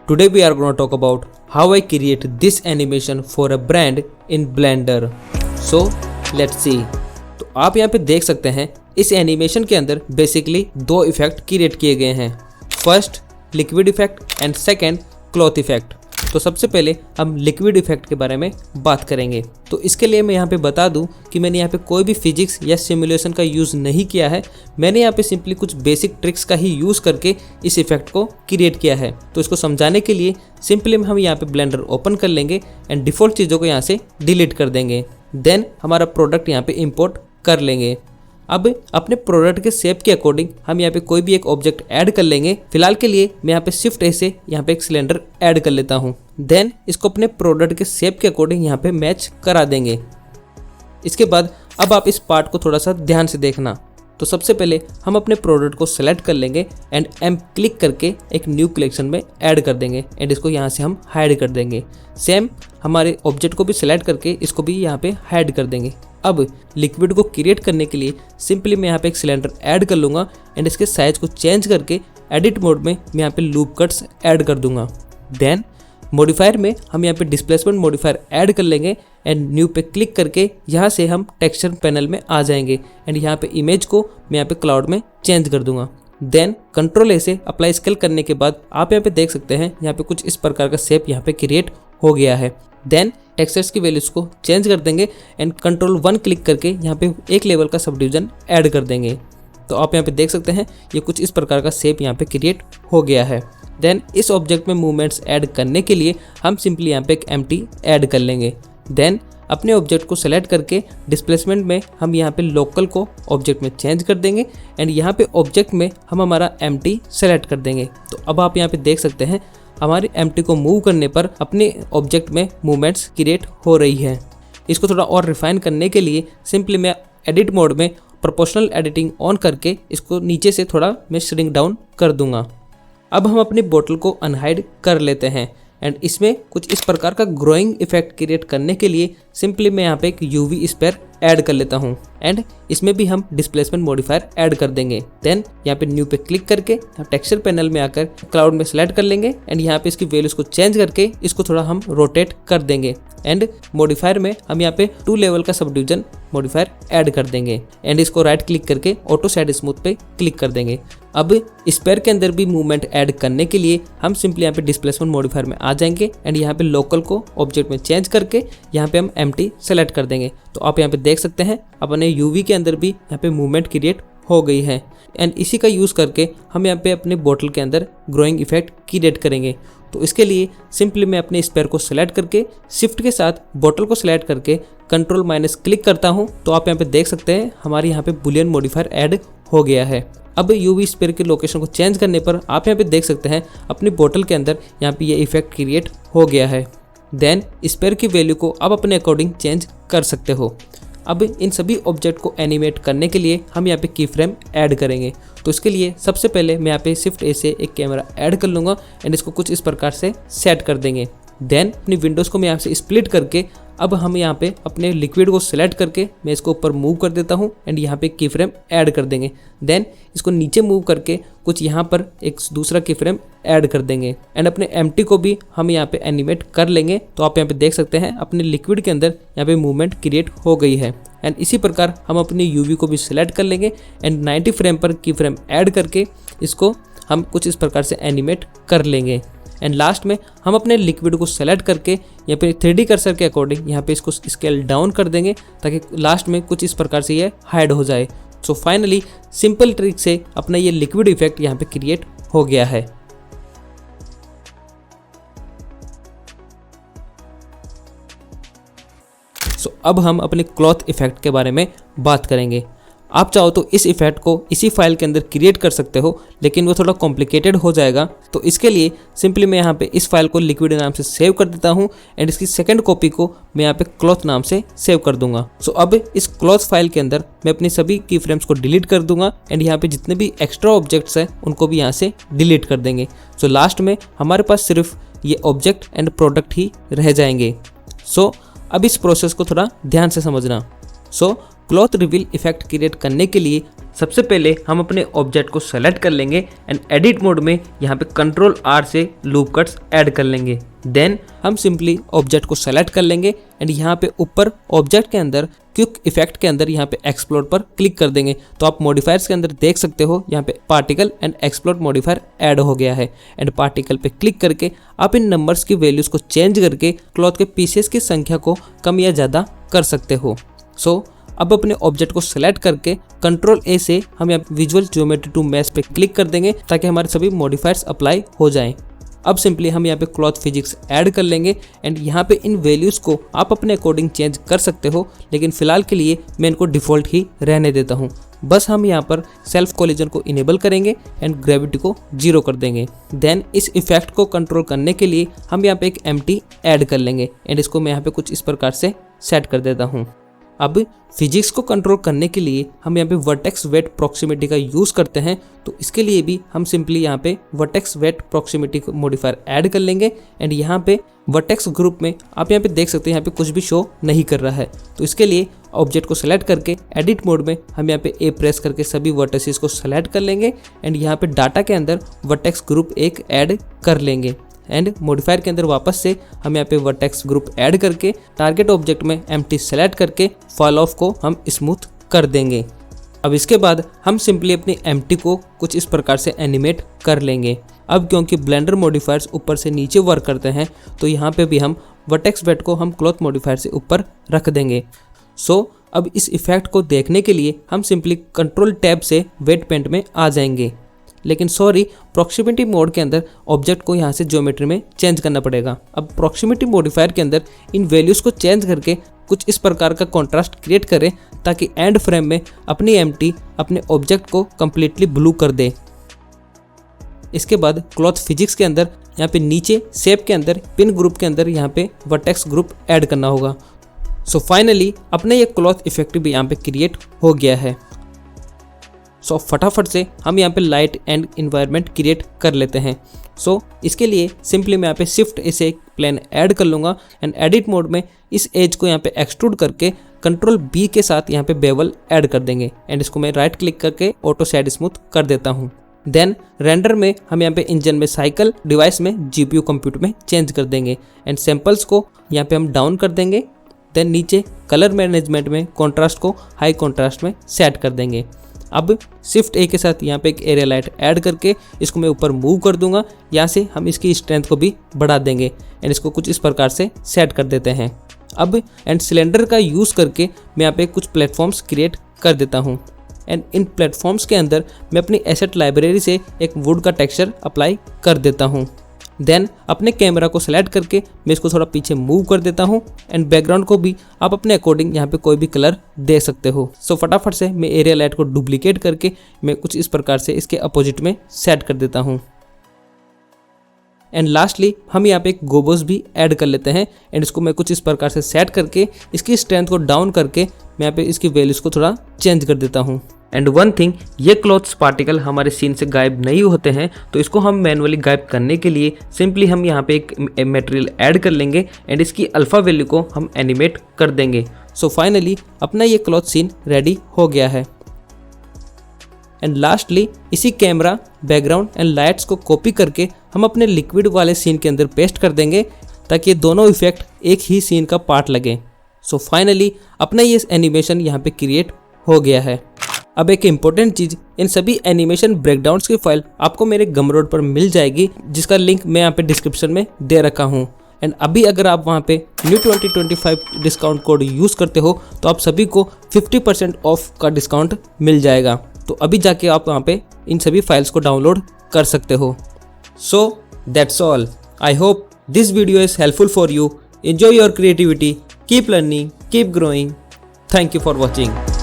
Today we are going to talk about how I create this animation for a brand in Blender. So let's see. तो आप यहाँ पे देख सकते हैं इस एनिमेशन के अंदर बेसिकली दो इफेक्ट क्रिएट किए गए हैं, first liquid effect and second cloth effect. तो सबसे पहले हम लिक्विड इफेक्ट के बारे में बात करेंगे। तो इसके लिए मैं यहाँ पे बता दूँ कि मैंने यहाँ पे कोई भी फिजिक्स या सिमुलेशन का यूज़ नहीं किया है। मैंने यहाँ पे सिंपली कुछ बेसिक ट्रिक्स का ही यूज़ करके इस इफेक्ट को क्रिएट किया है। तो इसको समझाने के लिए सिंपली हम यहाँ पे ब्लेंडर ओपन कर लेंगे एंड डिफ़ॉल्ट चीज़ों को यहाँ से डिलीट कर देंगे। देन हमारा प्रोडक्ट यहाँ पे इंपोर्ट कर लेंगे। अब अपने प्रोडक्ट के शेप के अकॉर्डिंग हम यहाँ पे कोई भी एक ऑब्जेक्ट ऐड कर लेंगे। फिलहाल के लिए मैं यहाँ पे शिफ्ट ए से यहाँ पे एक सिलेंडर ऐड कर लेता हूँ। देन इसको अपने प्रोडक्ट के शेप के अकॉर्डिंग यहाँ पे मैच करा देंगे। इसके बाद अब आप इस पार्ट को थोड़ा सा ध्यान से देखना। तो सबसे पहले हम अपने प्रोडक्ट को सेलेक्ट कर लेंगे एंड एम क्लिक करके एक न्यू कलेक्शन में ऐड कर देंगे एंड इसको यहाँ से हम हाइड कर देंगे। सेम हमारे ऑब्जेक्ट को भी सेलेक्ट करके इसको भी यहाँ पे हाइड कर देंगे। अब लिक्विड को क्रिएट करने के लिए सिंपली मैं यहाँ पे एक सिलेंडर ऐड कर लूँगा एंड इसके साइज को चेंज करके एडिट मोड में मैं यहाँ पे लूप कट्स ऐड कर दूंगा। देन मॉडिफायर में हम यहाँ पे डिस्प्लेसमेंट मॉडिफायर ऐड कर लेंगे एंड न्यू पे क्लिक करके यहाँ से हम टेक्सचर पैनल में आ जाएंगे एंड यहाँ पे इमेज को मैं यहाँ पे क्लाउड में चेंज कर दूंगा। देन कंट्रोल ए से अप्लाई स्केल करने के बाद आप यहाँ पे देख सकते हैं यहाँ पे कुछ इस प्रकार का शेप यहाँ पे क्रिएट हो गया है। देन टेक्सचर्स की वैल्यूज को चेंज कर देंगे एंड कंट्रोल 1 क्लिक करके यहाँ पे एक लेवल का सब डिवीजन ऐड कर देंगे। तो आप यहाँ पे देख सकते हैं ये कुछ इस प्रकार का शेप यहाँ पे क्रिएट हो गया है। देन इस ऑब्जेक्ट में मूवमेंट्स ऐड करने के लिए हम सिंपली यहाँ पे एक एम्प्टी ऐड कर लेंगे। देन अपने ऑब्जेक्ट को सेलेक्ट करके डिस्प्लेसमेंट में हम यहाँ पे लोकल को ऑब्जेक्ट में चेंज कर देंगे एंड यहाँ पे ऑब्जेक्ट में हम हमारा एम्प्टी सेलेक्ट कर देंगे। तो अब आप यहाँ पे देख सकते हैं हमारी एम्प्टी को मूव करने पर अपने ऑब्जेक्ट में मूवमेंट्स क्रिएट हो रही है। इसको थोड़ा और रिफाइन करने के लिए सिंपली मैं एडिट मोड में प्रोपोर्शनल एडिटिंग ऑन करके इसको नीचे से थोड़ा मैं श्रिंक डाउन कर दूंगा। अब हम अपनी बोतल को अनहाइड कर लेते हैं एंड इसमें कुछ इस प्रकार का ग्रोइंग इफेक्ट क्रिएट करने के लिए सिंपली मैं यहाँ पे एक यूवी स्पेयर ऐड कर लेता हूँ एंड इसमें भी हम डिस्प्लेसमेंट मॉडिफायर ऐड कर देंगे। देन यहाँ पे न्यू पे क्लिक करके टेक्सचर पैनल में आकर क्लाउड में सेलेक्ट कर लेंगे एंड यहाँ पे इसकी वैल्यूज को चेंज करके इसको थोड़ा हम रोटेट कर देंगे एंड मॉडिफायर में हम यहाँ पे 2 लेवल का सब डिवीजन मॉडिफायर ऐड कर देंगे एंड इसको राइट क्लिक करके ऑटो शेड स्मूथ पे क्लिक कर देंगे। अब स्पेयर के अंदर भी मूवमेंट ऐड करने के लिए हम सिंपली यहाँ पे डिस्प्लेसमेंट मॉडिफायर में आ जाएंगे एंड यहाँ पे लोकल को ऑब्जेक्ट में चेंज करके यहाँ पे हम एम्प्टी सेलेक्ट कर देंगे। तो आप यहाँ पे देख सकते हैं अपने यूवी के अंदर भी यहाँ पे मूवमेंट क्रिएट हो गई है एंड इसी का यूज़ करके हम यहाँ पे अपने बोतल के अंदर ग्रोइंग इफेक्ट क्रिएट करेंगे। तो इसके लिए सिंपली मैं अपने स्पेयर को सेलेक्ट करके शिफ्ट के साथ बोतल को सेलेक्ट करके कंट्रोल माइनस क्लिक करता हूँ। तो आप यहाँ पे देख सकते हैं हमारे यहाँ पे बुलियन मॉडिफायर ऐड हो गया है। अब यूवी स्पेयर के लोकेशन को चेंज करने पर आप यहाँ पे देख सकते हैं अपनी बोतल के अंदर यहाँ पे ये इफेक्ट क्रिएट हो गया है। देन स्पेयर की वैल्यू को आप अपने अकॉर्डिंग चेंज कर सकते हो। अब इन सभी ऑब्जेक्ट को एनिमेट करने के लिए हम यहाँ पे की फ्रेम ऐड करेंगे। तो इसके लिए सबसे पहले मैं यहाँ पे शिफ्ट ए से एक कैमरा ऐड कर लूँगा एंड इसको कुछ इस प्रकार से सेट कर देंगे। देन अपनी विंडोज़ को मैं यहाँ से स्प्लिट करके अब हम यहाँ पे अपने लिक्विड को सेलेक्ट करके मैं इसको ऊपर मूव कर देता हूँ एंड यहाँ पे की फ्रेम ऐड कर देंगे। देन इसको नीचे मूव करके कुछ यहाँ पर एक दूसरा की फ्रेम ऐड कर देंगे एंड अपने एम्प्टी को भी हम यहाँ पे एनिमेट कर लेंगे। तो आप यहाँ पे देख सकते हैं अपने लिक्विड के अंदर यहाँ पे मूवमेंट क्रिएट हो गई है एंड इसी प्रकार हम अपनी यूवी को भी सिलेक्ट कर लेंगे एंड 90 फ्रेम पर की फ्रेम ऐड करके इसको हम कुछ इस प्रकार से एनिमेट कर लेंगे। एंड लास्ट में हम अपने लिक्विड को सेलेक्ट करके यहाँ पे 3D कर्सर के अकॉर्डिंग यहाँ पे इसको स्केल डाउन कर देंगे ताकि लास्ट में कुछ इस प्रकार से ये हाइड हो जाए। सो फाइनली सिंपल ट्रिक से अपना ये लिक्विड इफेक्ट यहाँ पे क्रिएट हो गया है। सो अब हम अपने क्लॉथ इफेक्ट के बारे में बात करेंगे। आप चाहो तो इस इफेक्ट को इसी फाइल के अंदर क्रिएट कर सकते हो, लेकिन वो थोड़ा कॉम्प्लिकेटेड हो जाएगा। तो इसके लिए सिंपली मैं यहाँ पे इस फाइल को लिक्विड नाम से सेव कर देता हूँ एंड इसकी सेकंड कॉपी को मैं यहाँ पे क्लॉथ नाम से सेव कर दूंगा। सो अब इस क्लॉथ फाइल के अंदर मैं अपनी सभी की फ्रेम्स को डिलीट कर दूंगा एंड यहाँ पे जितने भी एक्स्ट्रा ऑब्जेक्ट्स हैं उनको भी यहाँ से डिलीट कर देंगे। सो लास्ट में हमारे पास सिर्फ ये ऑब्जेक्ट एंड प्रोडक्ट ही रह जाएंगे। सो अब इस प्रोसेस को थोड़ा ध्यान से समझना। सो क्लॉथ रिवील इफेक्ट क्रिएट करने के लिए सबसे पहले हम अपने ऑब्जेक्ट को सेलेक्ट कर लेंगे एंड एडिट मोड में यहाँ पे कंट्रोल R से लूप कट्स ऐड कर लेंगे। देन हम सिंपली ऑब्जेक्ट को सेलेक्ट कर लेंगे एंड यहाँ पे ऊपर ऑब्जेक्ट के अंदर क्विक इफेक्ट के अंदर यहाँ पे एक्सप्लोड पर क्लिक कर देंगे। तो आप मॉडिफायर्स के अंदर देख सकते हो यहाँ पे particle and explode modifier add हो गया है एंड पार्टिकल पे क्लिक करके आप इन नंबर्स की वैल्यूज को चेंज करके क्लॉथ के पीसेस की संख्या को कम या ज़्यादा कर सकते हो। सो अब अपने ऑब्जेक्ट को सेलेक्ट करके कंट्रोल A से हम यहाँ विजुअल ज्योमेट्री टू मैश पे क्लिक कर देंगे ताकि हमारे सभी मॉडिफायर्स अप्लाई हो जाएं। अब सिंपली हम यहाँ पे क्लॉथ फिजिक्स ऐड कर लेंगे एंड यहाँ पे इन वैल्यूज़ को आप अपने अकॉर्डिंग चेंज कर सकते हो, लेकिन फिलहाल के लिए मैं इनको डिफ़ॉल्ट ही रहने देता हूँ। बस हम यहाँ पर सेल्फ कोलिजन को इनेबल करेंगे एंड ग्रेविटी को 0 कर देंगे। देन इस इफेक्ट को कंट्रोल करने के लिए हम यहाँ पे एक एम्प्टी ऐड कर लेंगे एंड इसको मैं यहाँ पे कुछ इस प्रकार से सेट कर देता हूँ। अब फिजिक्स को कंट्रोल करने के लिए हम यहाँ पे वर्टेक्स वेट प्रॉक्सिमिटी का यूज़ करते हैं, तो इसके लिए भी हम सिंपली यहाँ पे vertex weight proximity modifier add कर लेंगे एंड यहाँ पे वर्टेक्स ग्रुप में आप यहाँ पे देख सकते हैं यहाँ पे कुछ भी शो नहीं कर रहा है। तो इसके लिए ऑब्जेक्ट को सेलेक्ट करके एडिट मोड में हम यहाँ पे A प्रेस करके सभी वर्टेसेस को सेलेक्ट कर लेंगे एंड यहाँ पे डाटा के अंदर वर्टेक्स ग्रुप एक ऐड कर लेंगे एंड मॉडिफायर के अंदर वापस से हम यहाँ पे वर्टेक्स ग्रुप ऐड करके टारगेट ऑब्जेक्ट में एम्प्टी सेलेक्ट करके फॉल ऑफ को हम स्मूथ कर देंगे। अब इसके बाद हम सिंपली अपनी एम्प्टी को कुछ इस प्रकार से एनिमेट कर लेंगे। अब क्योंकि ब्लेंडर मॉडिफायर्स ऊपर से नीचे वर्क करते हैं तो यहाँ पे भी हम वर्टेक्स वेट को हम क्लॉथ मॉडिफायर से ऊपर रख देंगे। सो अब इस इफेक्ट को देखने के लिए हम सिंपली कंट्रोल टैब से वेट पेंट में आ जाएंगे, लेकिन सॉरी प्रॉक्सिमिटी मोड के अंदर ऑब्जेक्ट को यहाँ से ज्योमेट्री में चेंज करना पड़ेगा। अब प्रॉक्सिमिटी मॉडिफायर के अंदर इन वैल्यूज़ को चेंज करके कुछ इस प्रकार का कॉन्ट्रास्ट क्रिएट करें ताकि एंड फ्रेम में अपनी एम्प्टी अपने ऑब्जेक्ट को कम्प्लीटली ब्लू कर दे। इसके बाद क्लॉथ फिजिक्स के अंदर यहाँ पे नीचे शेप के अंदर पिन ग्रुप के अंदर यहाँ पे वर्टेक्स ग्रुप ऐड करना होगा। सो फाइनली अपने ये क्लॉथ इफेक्ट भी यहाँ पे क्रिएट हो गया है। सो फटाफट से हम यहाँ पे लाइट एंड इन्वायरमेंट क्रिएट कर लेते हैं। सो इसके लिए सिंपली मैं यहाँ पे शिफ्ट से एक प्लेन ऐड कर लूँगा एंड एडिट मोड में इस एज को यहाँ पे एक्सट्रूड करके कंट्रोल B के साथ यहाँ पे बेवल ऐड कर देंगे एंड इसको मैं राइट क्लिक करके ऑटो शेड स्मूथ कर देता हूँ। देन रेंडर में हम यहाँ पे इंजन में साइकिल, डिवाइस में GPU कंप्यूटर में चेंज कर देंगे एंड सैम्पल्स को यहाँ पे हम डाउन कर देंगे। देन नीचे कलर मैनेजमेंट में कॉन्ट्रास्ट को हाई कॉन्ट्रास्ट में सेट कर देंगे। अब शिफ्ट A के साथ यहाँ पे एक एरिया लाइट ऐड करके इसको मैं ऊपर मूव कर दूंगा। यहाँ से हम इसकी स्ट्रेंथ को भी बढ़ा देंगे एंड इसको कुछ इस प्रकार से सेट कर देते हैं। अब एंड सिलेंडर का यूज़ करके मैं यहाँ पे कुछ प्लेटफॉर्म्स क्रिएट कर देता हूँ एंड इन प्लेटफॉर्म्स के अंदर मैं अपनी एसेट लाइब्रेरी से एक वुड का टेक्सचर अप्लाई कर देता हूँ। देन अपने कैमरा को सेलेक्ट करके मैं इसको थोड़ा पीछे मूव कर देता हूँ एंड बैकग्राउंड को भी आप अपने अकॉर्डिंग यहाँ पे कोई भी कलर दे सकते हो। सो फटाफट से मैं एरिया लाइट को डुप्लीकेट करके मैं कुछ इस प्रकार से इसके अपोजिट में सेट कर देता हूँ। एंड लास्टली हम यहाँ पे एक गोबोस भी ऐड कर लेते हैं एंड इसको मैं कुछ इस प्रकार से सेट करके इसकी स्ट्रेंथ को डाउन करके मैं यहाँ पे इसकी वैल्यूज़ को थोड़ा चेंज कर देता हूँ। एंड वन थिंग, ये क्लॉथ्स पार्टिकल हमारे सीन से गायब नहीं होते हैं, तो इसको हम मैनुअली गायब करने के लिए सिंपली हम यहाँ पे एक मटेरियल ऐड कर लेंगे एंड इसकी अल्फा वैल्यू को हम एनिमेट कर देंगे। सो फाइनली अपना ये क्लॉथ सीन रेडी हो गया है। एंड लास्टली इसी कैमरा, बैकग्राउंड एंड लाइट्स को कॉपी करके हम अपने लिक्विड वाले सीन के अंदर पेस्ट कर देंगे ताकि ये दोनों इफेक्ट एक ही सीन का पार्ट लगे। सो फाइनली अपना ये एनिमेशन यहाँ पे क्रिएट हो गया है। अब एक इम्पोर्टेंट चीज़, इन सभी एनिमेशन ब्रेकडाउन्स की फाइल आपको मेरे गमरोड पर मिल जाएगी, जिसका लिंक मैं यहाँ पे डिस्क्रिप्शन में दे रखा हूँ। एंड अभी अगर आप वहाँ पे न्यू 2025 डिस्काउंट कोड यूज़ करते हो तो आप सभी को 50% ऑफ का डिस्काउंट मिल जाएगा। तो अभी जाके आप वहाँ पे इन सभी फाइल्स को डाउनलोड कर सकते हो। So that's all. I hope this video is helpful for you. Enjoy your creativity, keep learning, keep growing. Thank you for watching.